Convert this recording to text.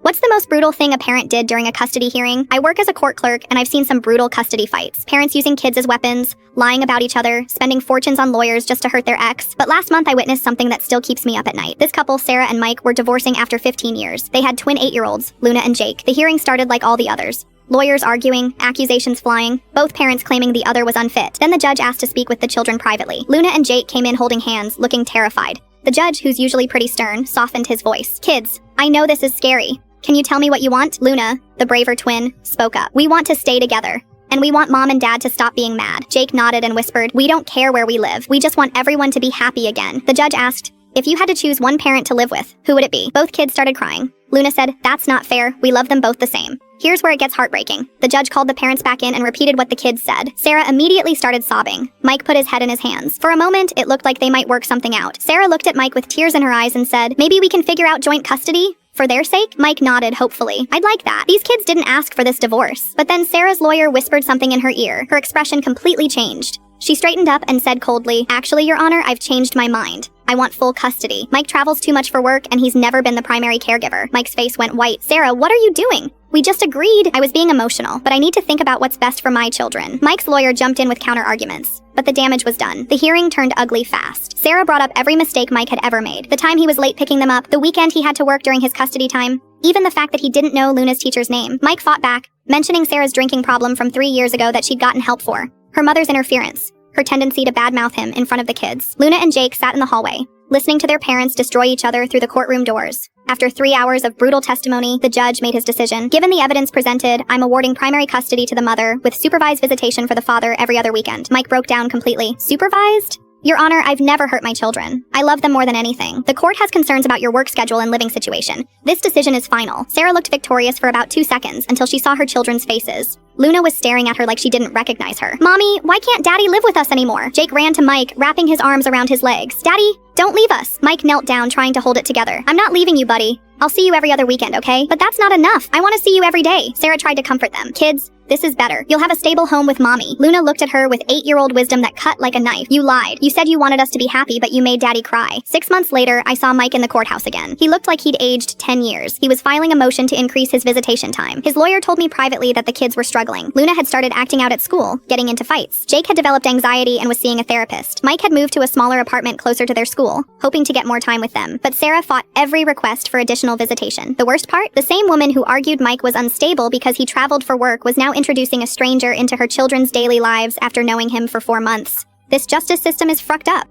What's the most brutal thing a parent did during a custody hearing? I work as a court clerk, and I've seen some brutal custody fights. Parents using kids as weapons, lying about each other, spending fortunes on lawyers just to hurt their ex. But last month I witnessed something that still keeps me up at night. This couple, Sarah and Mike, were divorcing after 15 years. They had twin 8-year-olds, Luna and Jake. The hearing started like all the others. Lawyers arguing, accusations flying, both parents claiming the other was unfit. Then the judge asked to speak with the children privately. Luna and Jake came in holding hands, looking terrified. The judge, who's usually pretty stern, softened his voice. "Kids, I know this is scary. Can you tell me what you want?" Luna, the braver twin, spoke up. "We want to stay together. And we want Mom and Dad to stop being mad." Jake nodded and whispered, "We don't care where we live. We just want everyone to be happy again." The judge asked, "If you had to choose one parent to live with, who would it be?" Both kids started crying. Luna said, "That's not fair. We love them both the same." Here's where it gets heartbreaking. The judge called the parents back in and repeated what the kids said. Sarah immediately started sobbing. Mike put his head in his hands. For a moment, it looked like they might work something out. Sarah looked at Mike with tears in her eyes and said, "Maybe we can figure out joint custody? For their sake?" Mike nodded hopefully. "I'd like that. These kids didn't ask for this divorce." But then Sarah's lawyer whispered something in her ear. Her expression completely changed. She straightened up and said coldly, "Actually, Your Honor, I've changed my mind. I want full custody. Mike travels too much for work and he's never been the primary caregiver." Mike's face went white. "Sarah, what are you doing? We just agreed." "I was being emotional, but I need to think about what's best for my children." Mike's lawyer jumped in with counter-arguments, but the damage was done. The hearing turned ugly fast. Sarah brought up every mistake Mike had ever made. The time he was late picking them up, the weekend he had to work during his custody time, even the fact that he didn't know Luna's teacher's name. Mike fought back, mentioning Sarah's drinking problem from 3 years ago that she'd gotten help for, her mother's interference, her tendency to badmouth him in front of the kids. Luna and Jake sat in the hallway, listening to their parents destroy each other through the courtroom doors. After 3 hours of brutal testimony, the judge made his decision. "Given the evidence presented, I'm awarding primary custody to the mother, with supervised visitation for the father every other weekend." Mike broke down completely. "Supervised? Your Honor, I've never hurt my children. I love them more than anything. The court has concerns about your work schedule and living situation. This decision is final." Sarah looked victorious for about 2 seconds until she saw her children's faces. Luna was staring at her like she didn't recognize her. "Mommy, why can't Daddy live with us anymore?" Jake ran to Mike, wrapping his arms around his legs. "Daddy, don't leave us." Mike knelt down, trying to hold it together. "I'm not leaving you, buddy. I'll see you every other weekend, okay? But that's not enough. I want to see you every day." Sarah tried to comfort them. "Kids, this is better. You'll have a stable home with Mommy." Luna looked at her with 8-year-old wisdom that cut like a knife. "You lied. You said you wanted us to be happy, but you made Daddy cry." 6 months later, I saw Mike in the courthouse again. He looked like he'd aged 10 years. He was filing a motion to increase his visitation time. His lawyer told me privately that the kids were struggling. Luna had started acting out at school, getting into fights. Jake had developed anxiety and was seeing a therapist. Mike had moved to a smaller apartment closer to their school, hoping to get more time with them. But Sarah fought every request for additional visitation. The worst part? The same woman who argued Mike was unstable because he traveled for work was now introducing a stranger into her children's daily lives after knowing him for 4 months. This justice system is fucked up.